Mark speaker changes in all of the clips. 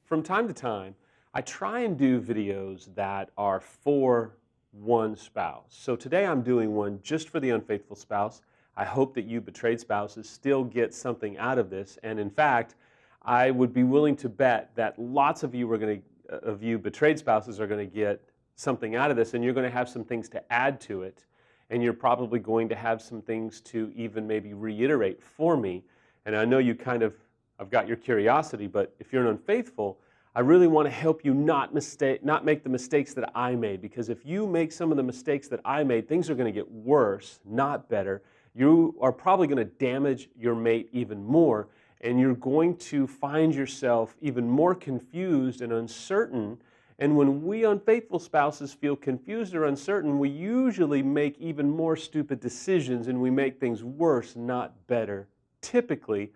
Speaker 1: From time to time, I try and do videos that are for one spouse. So today I'm doing one just for the unfaithful spouse. I hope that you betrayed spouses still get something out of this. And in fact, I would be willing to bet that lots of you betrayed spouses are going to get something out of this, and you're going to have some things to add to it, and you're probably going to have some things to even maybe reiterate for me. And I know I've got your curiosity, but if you're an unfaithful, I really want to help you not make the mistakes that I made, because if you make some of the mistakes that I made, things are going to get worse, not better. You are probably going to damage your mate even more, and you're going to find yourself even more confused and uncertain. And when we unfaithful spouses feel confused or uncertain, we usually make even more stupid decisions, and we make things worse, not better. Typically,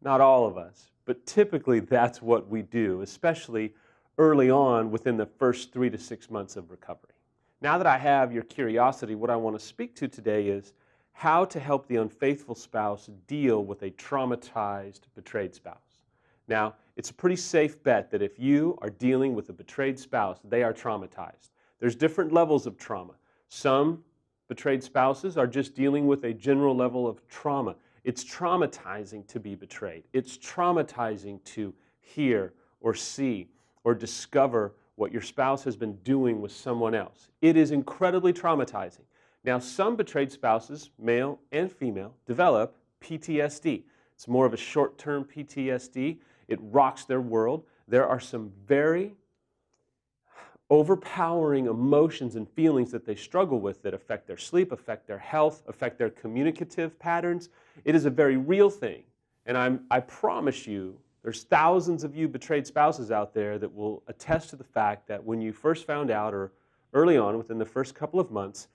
Speaker 1: not all of us, but typically that's what we do, especially early on within the first 3 to 6 months of recovery. Now that I have your curiosity, what I want to speak to today is how to help the unfaithful spouse deal with a traumatized, betrayed spouse. Now, it's a pretty safe bet that if you are dealing with a betrayed spouse, they are traumatized. There's different levels of trauma. Some betrayed spouses are just dealing with a general level of trauma. It's traumatizing to be betrayed. It's traumatizing to hear or see or discover what your spouse has been doing with someone else. It is incredibly traumatizing. Now, some betrayed spouses, male and female, develop PTSD. It's more of a short-term PTSD. It rocks their world. There are some very overpowering emotions and feelings that they struggle with that affect their sleep, affect their health, affect their communicative patterns. It is a very real thing. And I promise you, there's thousands of you betrayed spouses out there that will attest to the fact that when you first found out, or early on within the first couple of months,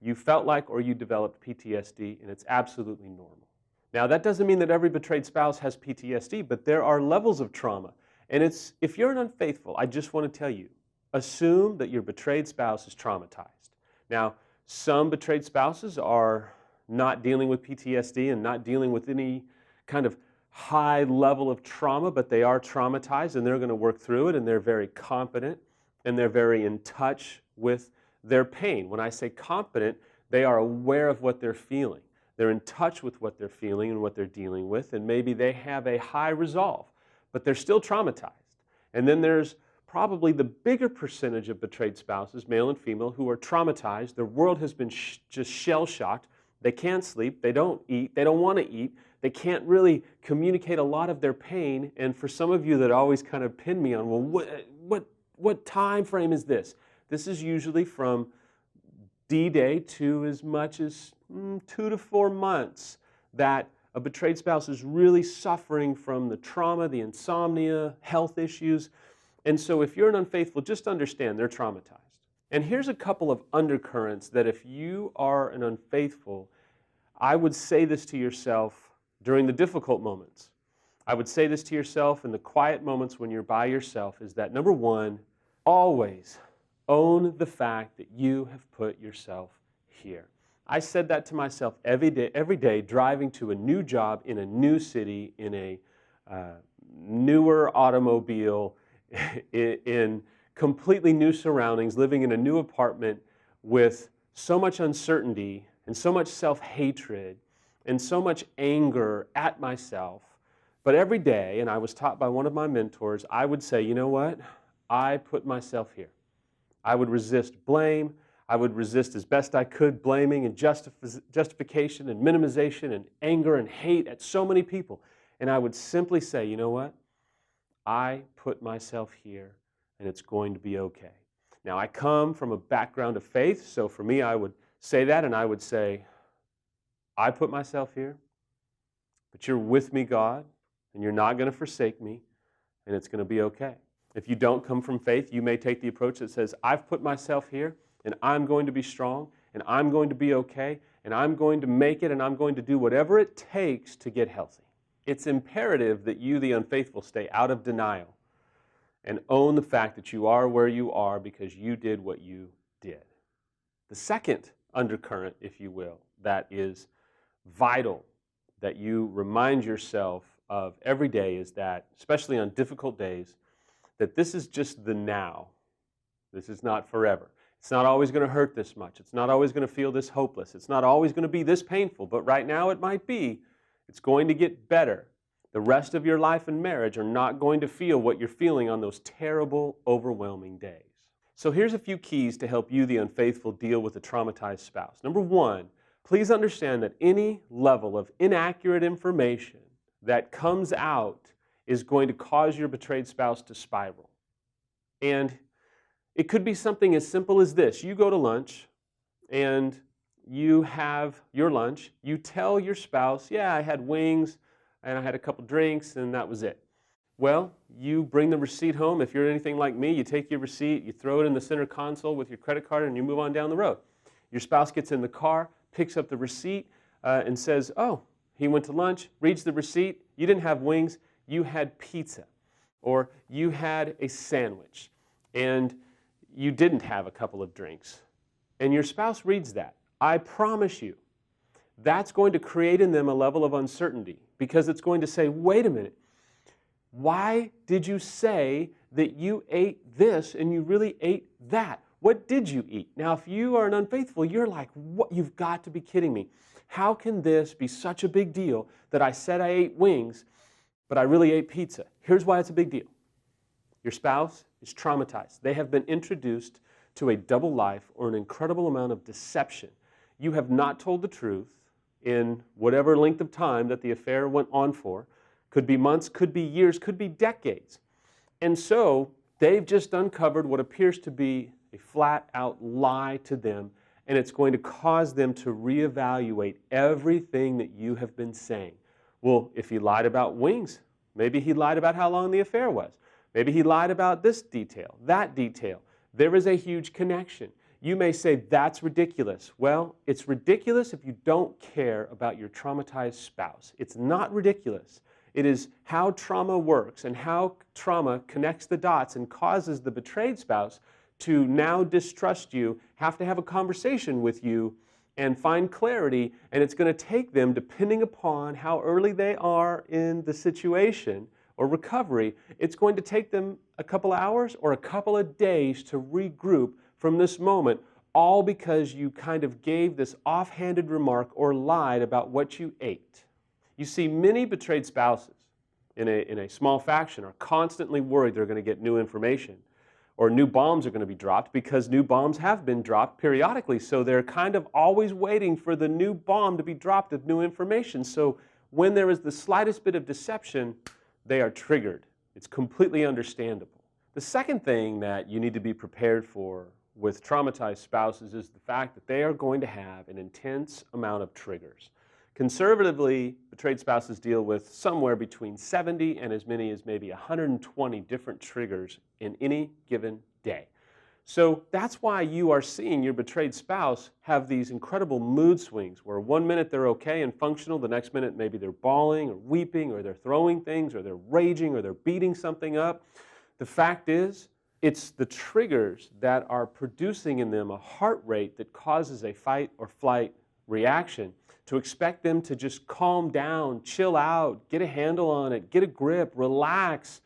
Speaker 1: you felt like or you developed PTSD, and it's absolutely normal. Now, that doesn't mean that every betrayed spouse has PTSD, but there are levels of trauma. And if you're an unfaithful, I just want to tell you, assume that your betrayed spouse is traumatized. Now, some betrayed spouses are not dealing with PTSD and not dealing with any kind of high level of trauma, but they are traumatized and they're going to work through it, and they're very competent and they're very in touch with their pain. When I say competent, they are aware of what they're feeling. They're in touch with what they're feeling and what they're dealing with, and maybe they have a high resolve, but they're still traumatized. And then there's probably the bigger percentage of betrayed spouses, male and female, who are traumatized. Their world has been just shell-shocked. They can't sleep. They don't eat. They don't want to eat. They can't really communicate a lot of their pain. And for some of you that always kind of pin me on, well, what time frame is this? This is usually from D-Day to as much as 2 to 4 months that a betrayed spouse is really suffering from the trauma, the insomnia, health issues. And so if you're an unfaithful, just understand they're traumatized. And here's a couple of undercurrents that if you are an unfaithful, I would say this to yourself during the difficult moments. I would say this to yourself in the quiet moments when you're by yourself, is that number one, always own the fact that you have put yourself here. I said that to myself every day driving to a new job in a new city, in a newer automobile, in completely new surroundings, living in a new apartment with so much uncertainty and so much self-hatred and so much anger at myself. But every day, and I was taught by one of my mentors, I would say, you know what? I put myself here. I would resist blame. I would resist as best I could blaming and justification and minimization and anger and hate at so many people. And I would simply say, you know what? I put myself here, and it's going to be okay. Now, I come from a background of faith, so for me, I would say that, and I would say, I put myself here, but you're with me, God, and you're not going to forsake me, and it's going to be okay. If you don't come from faith, you may take the approach that says, I've put myself here, and I'm going to be strong, and I'm going to be okay, and I'm going to make it, and I'm going to do whatever it takes to get healthy. It's imperative that you, the unfaithful, stay out of denial and own the fact that you are where you are because you did what you did. The second undercurrent, if you will, that is vital that you remind yourself of every day is that, especially on difficult days, that this is just the now. This is not forever. It's not always going to hurt this much. It's not always going to feel this hopeless. It's not always going to be this painful, but right now it might be. It's going to get better. The rest of your life and marriage are not going to feel what you're feeling on those terrible, overwhelming days. So here's a few keys to help you, the unfaithful, deal with a traumatized spouse. Number one, please understand that any level of inaccurate information that comes out is going to cause your betrayed spouse to spiral. And it could be something as simple as this. You go to lunch and you have your lunch. You tell your spouse, yeah, I had wings and I had a couple drinks and that was it. Well, you bring the receipt home. If you're anything like me, you take your receipt, you throw it in the center console with your credit card and you move on down the road. Your spouse gets in the car, picks up the receipt and says, oh, he went to lunch, reads the receipt. You didn't have wings, you had pizza. Or you had a sandwich and you didn't have a couple of drinks. And your spouse reads that. I promise you, that's going to create in them a level of uncertainty because it's going to say, wait a minute, why did you say that you ate this and you really ate that? What did you eat? Now, if you are an unfaithful, you're like, what? You've got to be kidding me. How can this be such a big deal that I said I ate wings, but I really ate pizza? Here's why it's a big deal. Your spouse is traumatized. They have been introduced to a double life or an incredible amount of deception. You have not told the truth in whatever length of time that the affair went on for. Could be months, could be years, could be decades. And so they've just uncovered what appears to be a flat-out lie to them, and it's going to cause them to reevaluate everything that you have been saying. Well, if he lied about wings, maybe he lied about how long the affair was. Maybe he lied about this detail, that detail. There is a huge connection. You may say, that's ridiculous. Well, it's ridiculous if you don't care about your traumatized spouse. It's not ridiculous. It is how trauma works and how trauma connects the dots and causes the betrayed spouse to now distrust you, have to have a conversation with you, and find clarity. And it's going to take them, depending upon how early they are in the situation or recovery, it's going to take them a couple hours or a couple of days to regroup from this moment, all because you kind of gave this offhanded remark or lied about what you ate. You see, many betrayed spouses in a small faction are constantly worried they're going to get new information or new bombs are going to be dropped because new bombs have been dropped periodically. So they're kind of always waiting for the new bomb to be dropped of new information. So when there is the slightest bit of deception, they are triggered. It's completely understandable. The second thing that you need to be prepared for with traumatized spouses is the fact that they are going to have an intense amount of triggers. Conservatively, betrayed spouses deal with somewhere between 70 and as many as maybe 120 different triggers in any given day. So that's why you are seeing your betrayed spouse have these incredible mood swings where one minute they're okay and functional, the next minute maybe they're bawling or weeping or they're throwing things or they're raging or they're beating something up. The fact is, it's the triggers that are producing in them a heart rate that causes a fight or flight reaction. To expect them to just calm down, chill out, get a handle on it, get a grip, relax,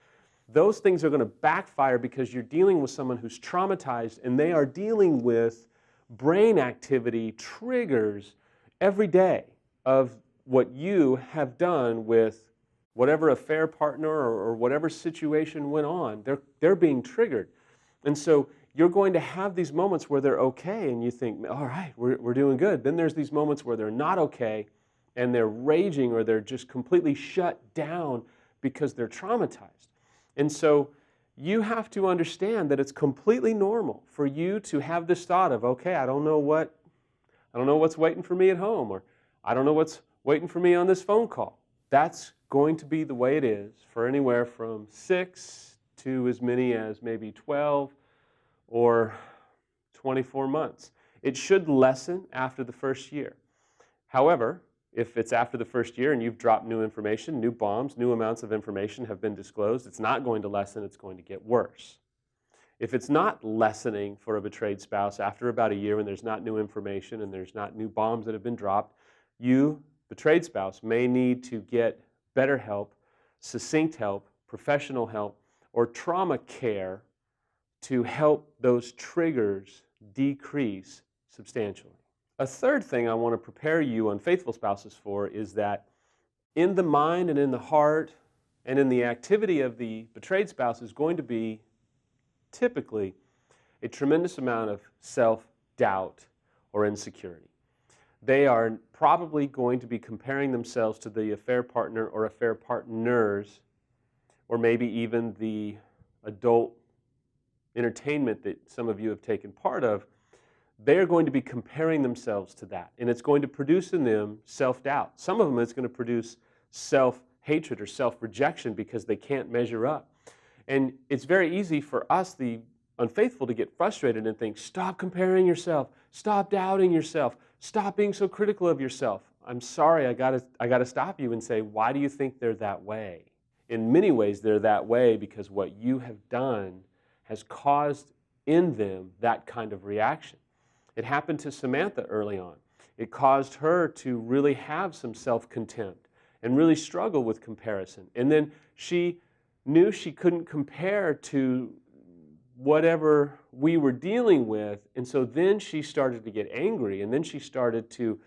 Speaker 1: those things are going to backfire because you're dealing with someone who's traumatized and they are dealing with brain activity, triggers every day of what you have done with whatever affair partner or whatever situation went on. They're being triggered. And so you're going to have these moments where they're okay and you think, all right, we're doing good. Then there's these moments where they're not okay and they're raging or they're just completely shut down because they're traumatized. And so you have to understand that it's completely normal for you to have this thought of, okay, I don't know what's waiting for me at home, or I don't know what's waiting for me on this phone call. That's going to be the way it is for anywhere from 6 to as many as maybe 12 or 24 months. It should lessen after the first year. However, if it's after the first year and you've dropped new information, new bombs, new amounts of information have been disclosed, it's not going to lessen, it's going to get worse. If it's not lessening for a betrayed spouse after about a year and there's not new information and there's not new bombs that have been dropped, you betrayed spouse may need to get better help, succinct help, professional help, or trauma care to help those triggers decrease substantially. A third thing I want to prepare you unfaithful spouses for is that in the mind and in the heart and in the activity of the betrayed spouse is going to be typically a tremendous amount of self-doubt or insecurity. They are probably going to be comparing themselves to the affair partner or affair partners, or maybe even the adult entertainment that some of you have taken part of. They are going to be comparing themselves to that, and it's going to produce in them self-doubt. Some of them it's going to produce self-hatred or self-rejection because they can't measure up. And it's very easy for us, the unfaithful, to get frustrated and think, stop comparing yourself, stop doubting yourself, stop being so critical of yourself. I'm sorry, I gotta stop you and say, why do you think they're that way? In many ways, they're that way because what you have done has caused in them that kind of reaction. It happened to Samantha early on. It caused her to really have some self-contempt and really struggle with comparison. And then she knew she couldn't compare to whatever we were dealing with, and so then she started to get angry, and then she started to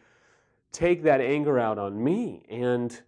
Speaker 1: take that anger out on me. And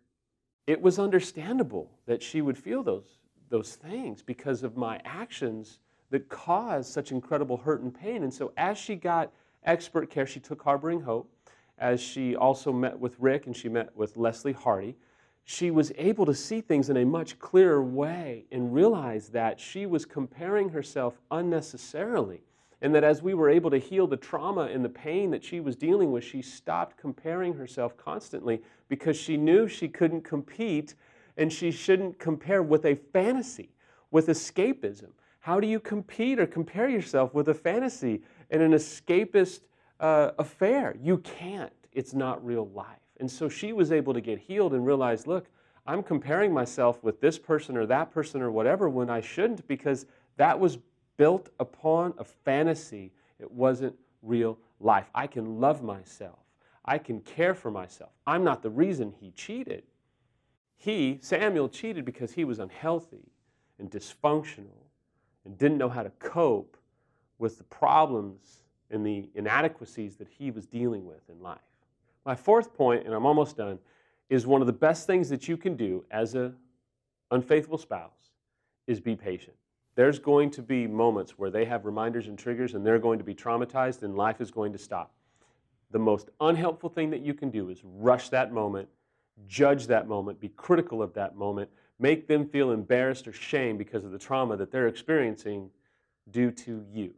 Speaker 1: it was understandable that she would feel those things because of my actions that caused such incredible hurt and pain. And so as she got expert care, she took Harboring Hope, as she also met with Rick and she met with Leslie Hardy, she was able to see things in a much clearer way and realize that she was comparing herself unnecessarily, and that as we were able to heal the trauma and the pain that she was dealing with, she stopped comparing herself constantly because she knew she couldn't compete and she shouldn't compare with a fantasy, with escapism. How do you compete or compare yourself with a fantasy and an escapist affair? You can't. It's not real life. And so she was able to get healed and realize, look, I'm comparing myself with this person or that person or whatever when I shouldn't, because that was built upon a fantasy. It wasn't real life. I can love myself. I can care for myself. I'm not the reason he cheated. Samuel, cheated because he was unhealthy and dysfunctional and didn't know how to cope with the problems and the inadequacies that he was dealing with in life. My fourth point, and I'm almost done, is one of the best things that you can do as an unfaithful spouse is be patient. There's going to be moments where they have reminders and triggers and they're going to be traumatized and life is going to stop. The most unhelpful thing that you can do is rush that moment, judge that moment, be critical of that moment, make them feel embarrassed or shame because of the trauma that they're experiencing due to you.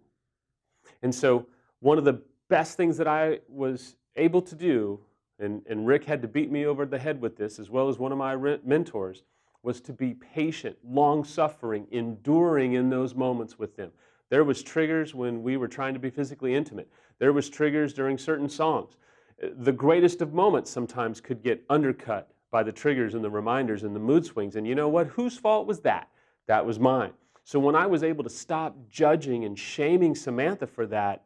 Speaker 1: And so one of the best things that I was able to do, and Rick had to beat me over the head with this, as well as one of my mentors, was to be patient, long-suffering, enduring in those moments with them. There was triggers when we were trying to be physically intimate. There was triggers during certain songs. The greatest of moments sometimes could get undercut by the triggers and the reminders and the mood swings. And you know what? Whose fault was that? That was mine. So when I was able to stop judging and shaming Samantha for that,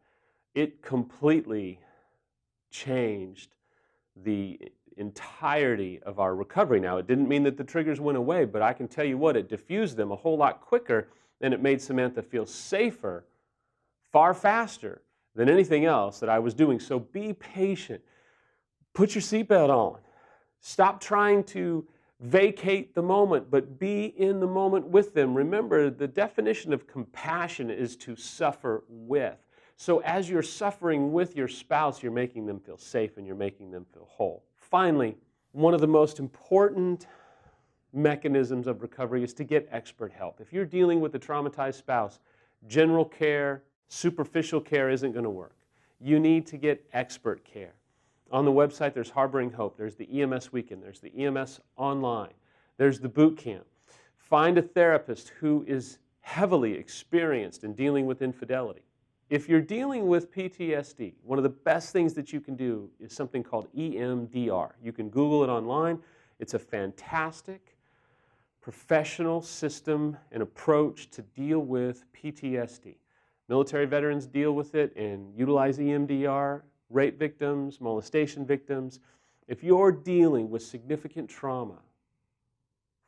Speaker 1: it completely changed the entirety of our recovery. Now, it didn't mean that the triggers went away, but I can tell you what, it diffused them a whole lot quicker, and it made Samantha feel safer far faster than anything else that I was doing. So be patient. Put your seatbelt on. Stop trying to vacate the moment, but be in the moment with them. Remember, the definition of compassion is to suffer with. So as you're suffering with your spouse, you're making them feel safe and you're making them feel whole. Finally, one of the most important mechanisms of recovery is to get expert help. If you're dealing with a traumatized spouse, general care, superficial care isn't going to work. You need to get expert care. On the website, there's Harboring Hope, there's the EMS Weekend, there's the EMS Online, there's the boot camp. Find a therapist who is heavily experienced in dealing with infidelity. If you're dealing with PTSD, one of the best things that you can do is something called EMDR. You can Google it online. It's a fantastic professional system and approach to deal with PTSD. Military veterans deal with it and utilize EMDR, rape victims, molestation victims. If you're dealing with significant trauma,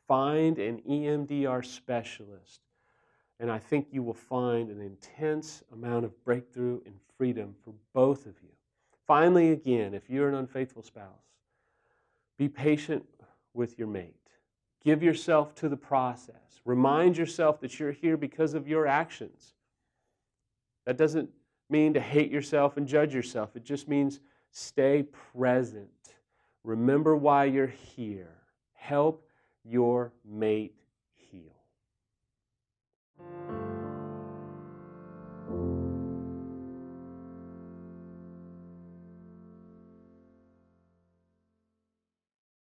Speaker 1: find an EMDR specialist, and I think you will find an intense amount of breakthrough and freedom for both of you. Finally, again, if you're an unfaithful spouse, be patient with your mate. Give yourself to the process. Remind yourself that you're here because of your actions. That doesn't mean to hate yourself and judge yourself. It just means stay present. Remember why you're here. Help your mate